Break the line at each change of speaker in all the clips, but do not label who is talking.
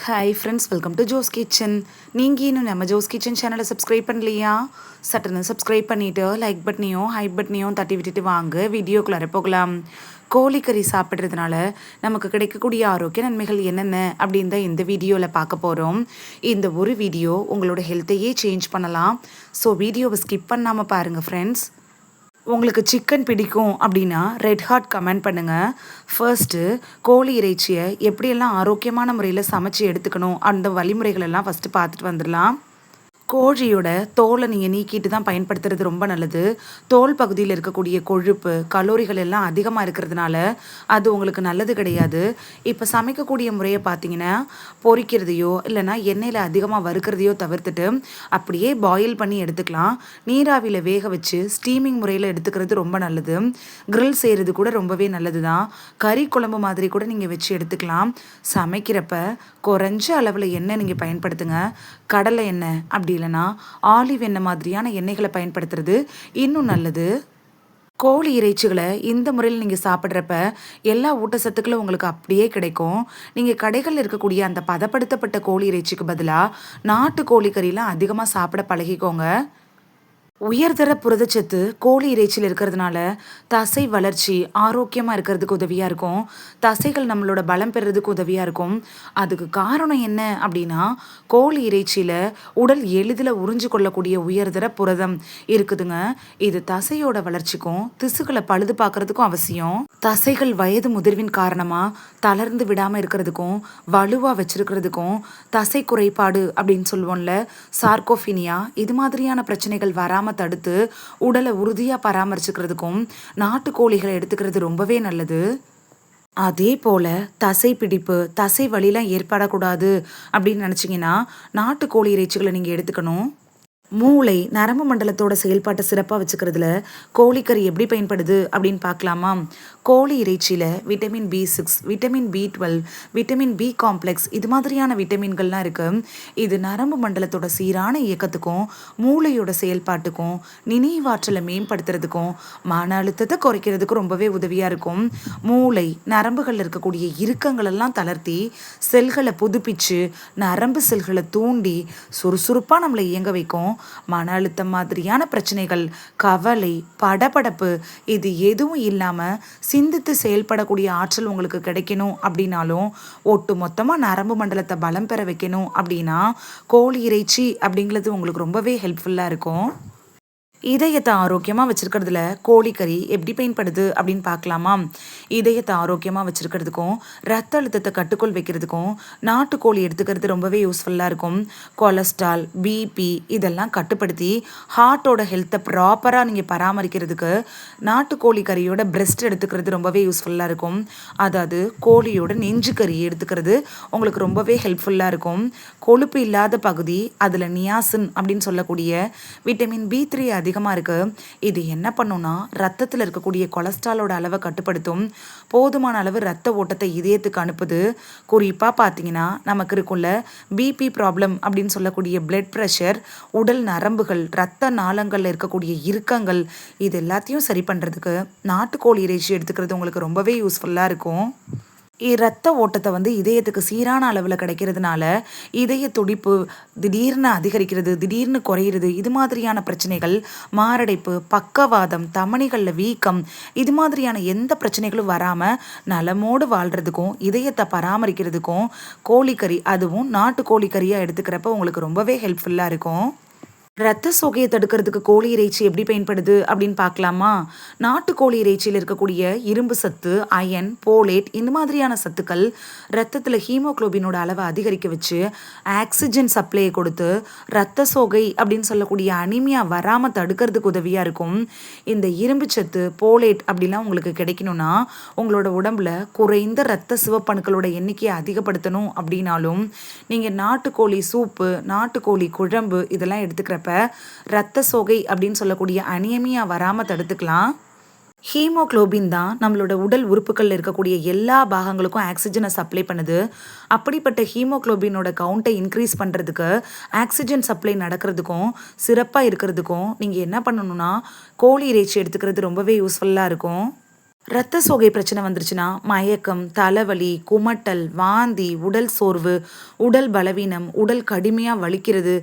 Hi friends, welcome to Jo's kitchen. நீங்கள் இன்னும் நம்ம ஜோஸ் கிச்சன் சேனலை சப்ஸ்கிரைப் பண்ணலையா? சட்டுன்னு சப்ஸ்கிரைப் பண்ணிவிட்டு லைக் பட்டனையும் ஹைப் பட்டனையும் தட்டி விட்டுட்டு வாங்க வீடியோக்குள்ளார போகலாம். கோழிக்கறி சாப்பிட்றதுனால நமக்கு கிடைக்கக்கூடிய ஆரோக்கிய நன்மைகள் என்னென்ன அப்படின்னு தான் இந்த வீடியோவில் பார்க்க போகிறோம். இந்த ஒரு வீடியோ உங்களோட ஹெல்த்தையே சேஞ்ச் பண்ணலாம். ஸோ வீடியோவை ஸ்கிப் பண்ணாமல் பாருங்கள் ஃப்ரெண்ட்ஸ். உங்களுக்கு சிக்கன் பிடிக்கும் அப்படின்னா ரெட் ஹார்ட் கமெண்ட் பண்ணுங்கள். ஃபர்ஸ்ட்டு கோழி இறைச்சியை எப்படியெல்லாம் ஆரோக்கியமான முறையில் சமைச்சு எடுத்துக்கணும் அந்த வழிமுறைகளெல்லாம் ஃபஸ்ட்டு பார்த்துட்டு வந்துடலாம். கோழியோட தோலை நீங்கள் நீக்கிட்டு தான் பயன்படுத்துறது ரொம்ப நல்லது. தோல் பகுதியில் இருக்கக்கூடிய கொழுப்பு கலோரிகள் எல்லாம் அதிகமாக இருக்கிறதுனால அது உங்களுக்கு நல்லது கிடையாது. இப்போ சமைக்கக்கூடிய முறையை பார்த்தீங்கன்னா, பொரிக்கிறதையோ இல்லைனா எண்ணெயில் அதிகமாக வறுக்கிறதையோ தவிர்த்துட்டு அப்படியே பாயில் பண்ணி எடுத்துக்கலாம். நீராவியில் வேக வச்சு ஸ்டீமிங் முறையில் எடுத்துக்கிறது ரொம்ப நல்லது. கிரில் செய்கிறது கூட ரொம்பவே நல்லது தான். கறி குழம்பு மாதிரி கூட நீங்கள் வச்சு எடுத்துக்கலாம். சமைக்கிறப்ப குறைஞ்ச அளவில் எண்ணெய் நீங்கள் பயன்படுத்துங்க. கடலை எண்ணெய் அப்படி இல்லைன்னா ஆலிவ் எண்ணெய் மாதிரியான எண்ணெய்களை பயன்படுத்துறது இன்னும் நல்லது. கோழி இறைச்சிகளை இந்த முறையில் நீங்கள் சாப்பிட்றப்ப எல்லா ஊட்டச்சத்துக்களும் உங்களுக்கு அப்படியே கிடைக்கும். நீங்கள் கடைகளில் இருக்கக்கூடிய அந்த பதப்படுத்தப்பட்ட கோழி இறைச்சிக்கு பதிலாக நாட்டு கோழிக்கறிலாம் அதிகமாக சாப்பிட பழகிக்கோங்க. உயர்தர புரதச்சத்து கோழி இறைச்சியில் இருக்கிறதுனால தசை வளர்ச்சி ஆரோக்கியமாக இருக்கிறதுக்கு உதவியாக இருக்கும். தசைகள் நம்மளோட பலம் பெறுறதுக்கு உதவியாக இருக்கும். அதுக்கு காரணம் என்ன அப்படின்னா, கோழி இறைச்சியில் உடல் எளிதில் உறிஞ்சு கொள்ளக்கூடிய உயர்தர புரதம் இருக்குதுங்க. இது தசையோட வளர்ச்சிக்கும் திசுக்களை பழுது பார்க்கறதுக்கும் அவசியம். தசைகள் வயது முதிர்வின் காரணமாக தளர்ந்து விடாமல் இருக்கிறதுக்கும் வலுவாக வச்சிருக்கிறதுக்கும் தசை குறைபாடு அப்படின்னு சொல்லுவோம்ல, சார்கோஃபினியா, இது மாதிரியான பிரச்சனைகள் வராமல் தடுத்து உடலை உறுதியாக பராமரிச்சுக்கிறதுக்கும் நாட்டுக்கோழிகளை எடுத்துக்கிறது ரொம்பவே நல்லது. அதே போல் தசை பிடிப்பு தசை வலிலாம் ஏற்படக்கூடாது அப்படின்னு நினச்சிங்கன்னா நாட்டுக்கோழி இறைச்சிகளை நீங்கள் எடுத்துக்கணும். மூளை நரம்பு மண்டலத்தோட செயல்பாட்டை சிறப்பாக வச்சுக்கிறதுல கோழிக்கறி எப்படி பயன்படுது அப்படின்னு பார்க்கலாமா? கோழி இறைச்சியில் vitamin B6, vitamin B12, vitamin B complex இது மாதிரியான விட்டமின்கள்லாம் இருக்குது. இது நரம்பு மண்டலத்தோட சீரான இயக்கத்துக்கும் மூளையோட செயல்பாட்டுக்கும் நினைவாற்றலை மேம்படுத்துறதுக்கும் மன அழுத்தத்தை குறைக்கிறதுக்கும் ரொம்பவே உதவியாக இருக்கும். மூளை நரம்புகளில் இருக்கக்கூடிய இறுக்கங்களெல்லாம் தளர்த்தி செல்களை புதுப்பிச்சு நரம்பு செல்களை தூண்டி சுறுசுறுப்பாக நம்மளை இயங்க வைக்கும். மன அழுத்தம் மாதிரியான பிரச்சனைகள், கவலை, படபடப்பு இது எதுவும் இல்லாமல் சிந்தித்து செயல்படக்கூடிய ஆற்றல் உங்களுக்கு கிடைக்கணும் அப்படின்னாலும், ஒட்டு மொத்தமாக நரம்பு மண்டலத்தை பலம் பெற வைக்கணும் அப்படின்னா கோழி இறைச்சி அப்படிங்கிறது உங்களுக்கு ரொம்பவே ஹெல்ப்ஃபுல்லாக இருக்கும். இதயத்தை ஆரோக்கியமாக வச்சுருக்கிறதுல கோழிக்கறி எப்படி பயன்படுது அப்படின்னு பார்க்கலாமா? இதயத்தை ஆரோக்கியமாக வச்சுருக்கிறதுக்கும் ரத்த அழுத்தத்தை கட்டுக்கொள் வைக்கிறதுக்கும் நாட்டுக்கோழி எடுத்துக்கிறது ரொம்பவே யூஸ்ஃபுல்லாக இருக்கும். கொலஸ்ட்ரால், பிபி இதெல்லாம் கட்டுப்படுத்தி ஹார்ட்டோட ஹெல்த்தை ப்ராப்பராக நீங்கள் பராமரிக்கிறதுக்கு நாட்டுக்கோழி கறியோட பிரெஸ்ட் எடுத்துக்கிறது ரொம்பவே யூஸ்ஃபுல்லாக இருக்கும். அதாவது கோழியோட நெஞ்சு கறி எடுத்துக்கிறது உங்களுக்கு ரொம்பவே ஹெல்ப்ஃபுல்லாக இருக்கும். கொழுப்பு இல்லாத பகுதி, அதில் நியாசின் அப்படின்னு சொல்லக்கூடிய விட்டமின் B3 அதிகமாக இருக்குது. இது என்ன பண்ணுன்னா ரத்தத்தில் இருக்கக்கூடிய கொலஸ்ட்ராலோட அளவை கட்டுப்படுத்தும். போதுமான அளவு ரத்த ஓட்டத்தை இதயத்துக்கு அனுப்புது. குறிப்பாக பார்த்தீங்கன்னா நமக்கு இருக்குள்ள பிபி ப்ராப்ளம் அப்படின்னு சொல்லக்கூடிய பிளட் ப்ரெஷர், உடல் நரம்புகள், ரத்த நாளங்களில் இருக்கக்கூடிய இறுக்கங்கள் இது எல்லாத்தையும் சரி பண்ணுறதுக்கு நாட்டுக்கோழி இறைச்சி எடுத்துக்கிறது உங்களுக்கு ரொம்பவே யூஸ்ஃபுல்லாக இருக்கும். இரத்த ஓட்டத்தை இதயத்துக்கு சீரான அளவில் கிடைக்கிறதுனால இதய துடிப்பு திடீர்னு அதிகரிக்கிறது, திடீர்னு குறையிறது, இது மாதிரியான பிரச்சனைகள், மாரடைப்பு, பக்கவாதம், தமனிகளில் வீக்கம் இது மாதிரியான எந்த பிரச்சனைகளும் வராமல் நலமோடு வாழ்கிறதுக்கும் இதயத்தை பராமரிக்கிறதுக்கும் கோழிக்கறி, அதுவும் நாட்டு கோழிக்கறியாக எடுத்துக்கிறப்ப உங்களுக்கு ரொம்பவே ஹெல்ப்ஃபுல்லாக இருக்கும். ரத்த சோகையை தடுக்கிறதுக்கு கோழி இறைச்சி எப்படி பயன்படுது அப்படின்னு பார்க்கலாமா? நாட்டுக்கோழி இறைச்சியில் இருக்கக்கூடிய இரும்பு சத்து, அயன், போலேட் இந்த மாதிரியான சத்துக்கள் ரத்தத்தில் ஹீமோக்ளோபினோட அளவை அதிகரிக்க வச்சு ஆக்சிஜன் சப்ளையை கொடுத்து ரத்த சோகை அப்படின்னு சொல்லக்கூடிய அனிமியா வராமல் தடுக்கிறதுக்கு உதவியாக இருக்கும். இந்த இரும்பு சத்து, போலேட் அப்படிலாம் உங்களுக்கு கிடைக்கணும்னா உங்களோட உடம்புல குறைந்த ரத்த சிவப்பணுக்களோட எண்ணிக்கையை அதிகப்படுத்தணும் அப்படின்னாலும் நீங்கள் நாட்டுக்கோழி சூப்பு, நாட்டுக்கோழி குழம்பு இதெல்லாம் எடுத்துக்கிறப்ப ரத்த சோகை அப்படின்னு சொல்லக்கூடிய அனிமியா வராமல் தடுத்துக்கலாம். ஹீமோக்ளோபின் தான் நம்மளோட உடல் உறுப்புகளில் இருக்கக்கூடிய எல்லா பாகங்களுக்கும் ஆக்சிஜனை சப்ளை பண்ணுது. அப்படிப்பட்ட ஹீமோக்ளோபினோட கவுண்ட்டை இன்க்ரீஸ் பண்ணுறதுக்கு, ஆக்சிஜன் சப்ளை நடக்கிறதுக்கும் சிறப்பாக இருக்கிறதுக்கும் நீங்கள் என்ன பண்ணணும்னா கோழி இறைச்சி எடுத்துக்கிறது ரொம்பவே யூஸ்ஃபுல்லாக இருக்கும். இரத்த சோகை பிரச்சனை வந்துருச்சுன்னா மயக்கம், தலைவலி, குமட்டல், வாந்தி, உடல் சோர்வு, உடல் பலவீனம், உடல் கடுமையாக வலிக்கிறது,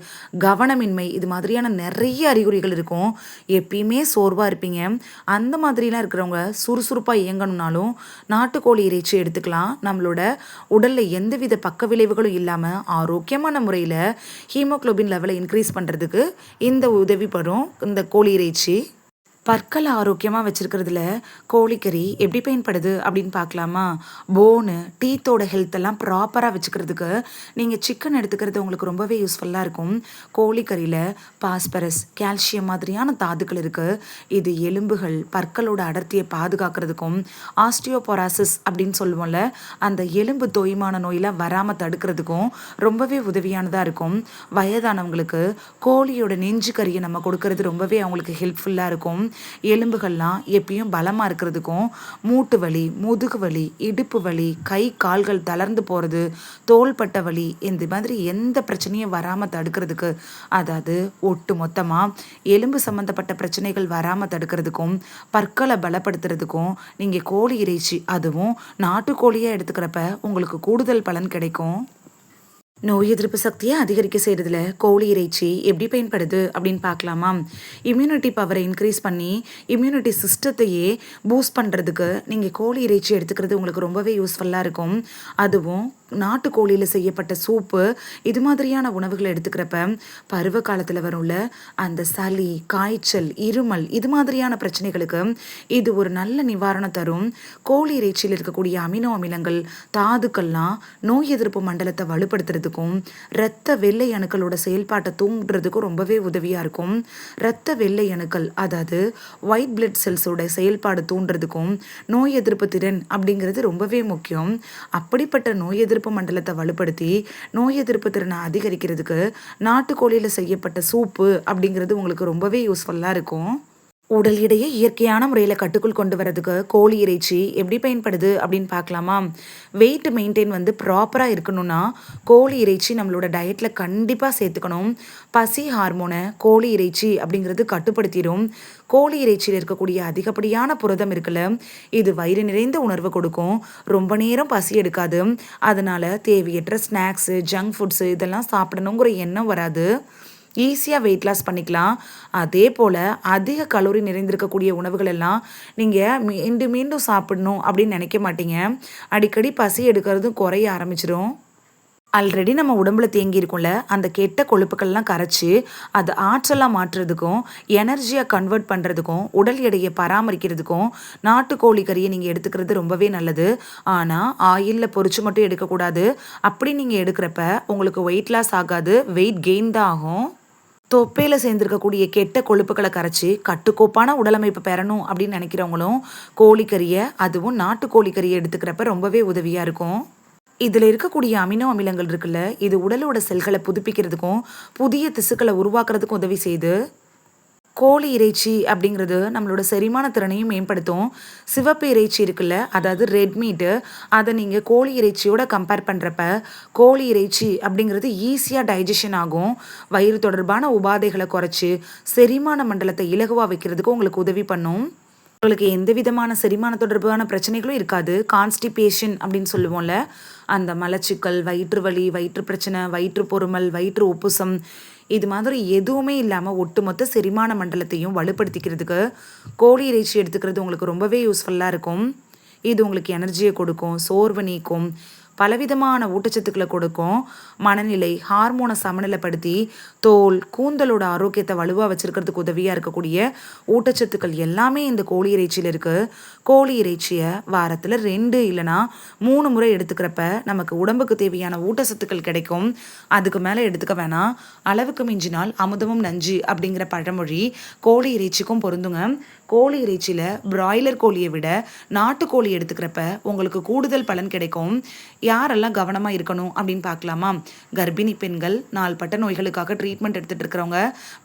கவனமின்மை, இது மாதிரியான நிறைய அறிகுறிகள் இருக்கும். எப்பயுமே சோர்வாக இருப்பீங்க. அந்த மாதிரிலாம் இருக்கிறவங்க சுறுசுறுப்பாக இயங்கணும்னாலும் நாட்டுக்கோழி இறைச்சி எடுத்துக்கலாம். நம்மளோட உடலில் எந்தவித பக்க விளைவுகளும் இல்லாமல் ஆரோக்கியமான முறையில் ஹீமோக்ளோபின் லெவலை இன்க்ரீஸ் பண்ணுறதுக்கு இந்த உதவிப்படும் இந்த கோழி இறைச்சி. பற்களை ஆரோக்கியமாக வச்சுருக்கிறதுல கோழிக்கறி எப்படி பயன்படுது அப்படின்னு பார்க்கலாமா? போனு, டீத்தோட ஹெல்த்தெல்லாம் ப்ராப்பராக வச்சுக்கிறதுக்கு நீங்கள் சிக்கன் எடுத்துக்கிறது உங்களுக்கு ரொம்பவே யூஸ்ஃபுல்லாக இருக்கும். கோழிக்கறியில் பாஸ்பரஸ், கால்சியம் மாதிரியான தாதுக்கள் இருக்குது. இது எலும்புகள், பற்களோட அடர்த்தியை பாதுகாக்கிறதுக்கும், ஆஸ்டியோபொராசிஸ் அப்படின்னு சொல்லுவோம்ல, அந்த எலும்பு தொய்மான நோயெலாம் வராமல் தடுக்கிறதுக்கும் ரொம்பவே உதவியானதாக இருக்கும். வயதானவங்களுக்கு கோழியோட நெஞ்சு கறியை நம்ம கொடுக்கறது ரொம்பவே அவங்களுக்கு ஹெல்ப்ஃபுல்லாக இருக்கும். எலும்புகள்லாம் எப்பயும் பலமாக இருக்கிறதுக்கும், மூட்டு வலி, முதுகு வலி, இடுப்பு வலி, கை கால்கள் தளர்ந்து போகிறது, தோள்பட்ட வலி, இந்த மாதிரி எந்த பிரச்சனையும் வராமல் தடுக்கிறதுக்கு, அதாவது ஒட்டு மொத்தமாக எலும்பு சம்மந்தப்பட்ட பிரச்சனைகள் வராமல் தடுக்கிறதுக்கும், பற்களை பலப்படுத்துறதுக்கும் நீங்கள் கோழி இறைச்சி, அதுவும் நாட்டுக்கோழியாக எடுத்துக்கிறப்ப உங்களுக்கு கூடுதல் பலன் கிடைக்கும். நோய் எதிர்ப்பு சக்தியை அதிகரிக்க செய்கிறதுல கோழி இறைச்சி எப்படி பயன்படுது அப்படின்னு பார்க்கலாமா? இம்யூனிட்டி பவரை இன்க்ரீஸ் பண்ணி இம்யூனிட்டி சிஸ்டத்தையே பூஸ்ட் பண்ணுறதுக்கு நீங்கள் கோழி இறைச்சி எடுத்துக்கிறது உங்களுக்கு ரொம்பவே யூஸ்ஃபுல்லாக இருக்கும். அதுவும் நாட்டுக்கோழியில் செய்யப்பட்ட சூப்பு, இது மாதிரியான உணவுகளை எடுத்துக்கிறப்ப பருவ காலத்தில் வரும்ல அந்த சளி, காய்ச்சல், இருமல், இது மாதிரியான பிரச்சனைகளுக்கு இது ஒரு நல்ல நிவாரணம் தரும். கோழி இறைச்சியில் இருக்கக்கூடிய அமினோ அமிலங்கள், தாதுக்கள்லாம் நோய் எதிர்ப்பு மண்டலத்தை வலுப்படுத்துறதுக்கும், இரத்த வெள்ளை அணுக்களோட செயல்பாட்டை தூண்டுறதுக்கும் ரொம்பவே உதவியாக இருக்கும். இரத்த வெள்ளை அணுக்கள், அதாவது ஒயிட் பிளட் செல்ஸோட செயல்பாடு தூண்டுறதுக்கும் நோய் எதிர்ப்பு திறன் அப்படிங்கிறது ரொம்பவே முக்கியம். அப்படிப்பட்ட நோய் எதிர்ப்பு மண்டலத்தை வலுப்படுத்தி நோய் எதிர்ப்பு திறனை அதிகரிக்கிறதுக்கு நாட்டுக்கோழியில் செய்யப்பட்ட சூப்பு அப்படிங்கிறது உங்களுக்கு ரொம்பவே யூஸ்ஃபுல்லாக இருக்கும். உடல் எடையை இயற்கையான முறையில் கட்டுக்குள் கொண்டு வரதுக்கு கோழி இறைச்சி எப்படி பயன்படுது அப்படின்னு பார்க்கலாமா? வெயிட் மெயின்டைன் ப்ராப்பராக இருக்கணும்னா கோழி இறைச்சி நம்மளோட டயட்டில் கண்டிப்பாக சேர்த்துக்கணும். பசி ஹார்மோனை கோழி இறைச்சி அப்படிங்கிறது கட்டுப்படுத்திடும். கோழி இறைச்சியில் இருக்கக்கூடிய அதிகப்படியான புரதம் இருக்குல்ல, இது வயிறு நிறைந்த உணர்வு கொடுக்கும், ரொம்ப நேரம் பசி எடுக்காது. அதனால் தேவையற்ற ஸ்நாக்ஸு, ஜங்க் ஃபுட்ஸு இதெல்லாம் சாப்பிடணுங்கிற எண்ணம் வராது. ஈஸியாக வெயிட் லாஸ் பண்ணிக்கலாம். அதே போல் அதிக கலோரி நிறைந்திருக்கக்கூடிய உணவுகள் எல்லாம் நீங்கள் மீண்டும் மீண்டும் சாப்பிடணும் அப்படின்னு நினைக்க மாட்டீங்க. அடிக்கடி பசி எடுக்கிறதும் குறைய ஆரம்பிச்சிடும். ஆல்ரெடி நம்ம உடம்புல தேங்கி இருக்கும்ல அந்த கெட்ட கொழுப்புக்கள்லாம் கரைச்சி அதை ஆற்றலாக மாற்றுறதுக்கும், எனர்ஜியாக கன்வெர்ட் பண்ணுறதுக்கும், உடல் எடையை பராமரிக்கிறதுக்கும் நாட்டுக்கோழி கறியை நீங்கள் எடுத்துக்கிறது ரொம்பவே நல்லது. ஆனால் ஆயிலில் பொரிச்சு மட்டும் எடுக்கக்கூடாது. அப்படி நீங்கள் எடுக்கிறப்ப உங்களுக்கு வெயிட் லாஸ் ஆகாது, வெயிட் கெயின் தான் ஆகும். தொப்பையில் சேர்ந்துருக்கக்கூடிய கெட்ட கொழுப்புகளை கரைச்சி கட்டுக்கோப்பான உடலமைப்பு பெறணும் அப்படின்னு நினைக்கிறவங்களும் கோழிக்கறியை, அதுவும் நாட்டுக்கோழிக்கறியை எடுத்துக்கிறப்ப ரொம்பவே உதவியாக இருக்கும். இதில் இருக்கக்கூடிய அமினோ அமிலங்கள் இருக்குல்ல, இது உடலோட செல்களை புதுப்பிக்கிறதுக்கும் புதிய திசுக்களை உருவாக்குறதுக்கும் உதவி செய்து. கோழி இறைச்சி அப்படிங்கிறது நம்மளோட செரிமான திறனையும் மேம்படுத்தும். சிவப்பு இறைச்சி இருக்குல்ல, அதாவது ரெட் மீட்டு, அதை நீங்கள் கோழி இறைச்சியோட கம்பேர் பண்ணுறப்ப கோழி இறைச்சி அப்படிங்கிறது ஈஸியாக டைஜஷன் ஆகும். வயிறு தொடர்பான உபாதைகளை குறைச்சி செரிமான மண்டலத்தை இலகுவாக வைக்கிறதுக்கு உங்களுக்கு உதவி பண்ணும். உங்களுக்கு எந்த விதமான செரிமான தொடர்பான பிரச்சனைகளும் இருக்காது. கான்ஸ்டிபேஷன் அப்படின்னு சொல்லுவோம்ல, அந்த மலச்சிக்கல், வயிற்று வலி, வயிற்று பிரச்சனை, வயிற்று பொறுமல், வயிற்று உப்புசம், இது மாதிரி எதுவுமே இல்லாமல் ஒட்டுமொத்த செரிமான மண்டலத்தையும் வலுப்படுத்திக்கிறதுக்கு கோழி இறைச்சி எடுத்துக்கிறது உங்களுக்கு ரொம்பவே யூஸ்ஃபுல்லாக இருக்கும். இது உங்களுக்கு எனர்ஜியை கொடுக்கும், சோர்வு நீக்கும், பலவிதமான ஊட்டச்சத்துக்களை கொடுக்கும். மனநிலை, ஹார்மோனை சமநிலைப்படுத்தி தோல், கூந்தலோட ஆரோக்கியத்தை வலுவாக வச்சுருக்கிறதுக்கு உதவியாக இருக்கக்கூடிய ஊட்டச்சத்துக்கள் எல்லாமே இந்த கோழி இறைச்சியில் இருக்குது. கோழி இறைச்சியை வாரத்தில் 2 இல்லைனா 3 முறை எடுத்துக்கிறப்ப நமக்கு உடம்புக்கு தேவையான ஊட்டச்சத்துக்கள் கிடைக்கும். அதுக்கு மேலே எடுத்துக்க வேணாம். அளவுக்கு மிஞ்சினால் அமுதமும் நஞ்சு அப்படிங்கிற பழமொழி கோழி இறைச்சிக்கும் பொருந்துங்க. கோழி இறைச்சியில் பிராய்லர் கோழியை விட நாட்டுக்கோழி எடுத்துக்கிறப்ப உங்களுக்கு கூடுதல் பலன் கிடைக்கும். யாரெல்லாம் கவனமாக இருக்கணும் அப்படின்னு பார்க்கலாமா? கர்ப்பிணி பெண்கள், நாள்பட்ட நோய்களுக்காக ட்ரீட்மெண்ட் எடுத்துகிட்டு இருக்கிறவங்க,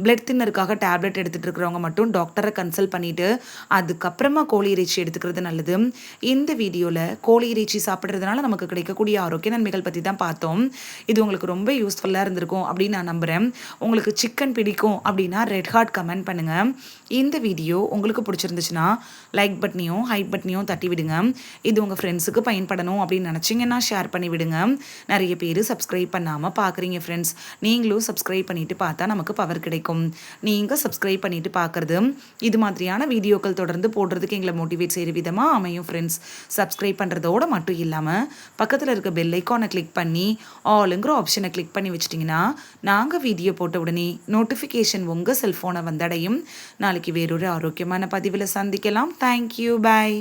பிளட் தின்னருக்காக டேப்லெட் எடுத்துகிட்டு இருக்கிறவங்க மட்டும் டாக்டரை கன்சல்ட் பண்ணிவிட்டு அதுக்கப்புறமா கோழி இறைச்சி எடுத்துக்கிறது நல்லது. இந்த வீடியோவில் கோழி இறைச்சி சாப்பிட்றதுனால நமக்கு கிடைக்கக்கூடிய ஆரோக்கிய நன்மைகள் பற்றி தான் பார்த்தோம். இது உங்களுக்கு ரொம்ப யூஸ்ஃபுல்லாக இருந்திருக்கும் அப்படின்னு நான் நம்புகிறேன். உங்களுக்கு சிக்கன் பிடிக்கும் அப்படின்னா ரெட் ஹார்ட் கமெண்ட் பண்ணுங்கள். இந்த வீடியோ உங்களுக்கு உங்களுக்கு பிடிச்சிருந்துச்சுன்னா லைக் பட்டனையும் ஹைப் பட்டனையும் தட்டி விடுங்க. இது உங்கள் ஃப்ரெண்ட்ஸுக்கு பயன்படணும் அப்படின்னு நினச்சிங்கன்னா ஷேர் பண்ணி விடுங்க. நிறைய பேர் சப்ஸ்கிரைப் பண்ணாமல் பார்க்குறீங்க ஃப்ரெண்ட்ஸ். நீங்களும் சப்ஸ்கிரைப் பண்ணிவிட்டு பார்த்தா நமக்கு பவர் கிடைக்கும். நீங்கள் சப்ஸ்கிரைப் பண்ணிவிட்டு பார்க்குறது இது மாதிரியான வீடியோக்கள் தொடர்ந்து போடுறதுக்கு எங்களை மோட்டிவேட் செய்கிற விதமாக அமையும் ஃப்ரெண்ட்ஸ். சப்ஸ்கிரைப் பண்ணுறதோடு மட்டும் இல்லாமல் பக்கத்தில் இருக்க பெல் ஐக்கானை கிளிக் பண்ணி ஆளுங்கிற ஆப்ஷனை கிளிக் பண்ணி வச்சிட்டிங்கன்னா நாங்கள் வீடியோ போட்ட உடனே நோட்டிஃபிகேஷன் உங்கள் செல்ஃபோனை வந்தடையும். நாளைக்கு வேறொரு ஆரோக்கியமான பதிவில் சந்திக்கலாம். தேங்க்யூ, பாய்.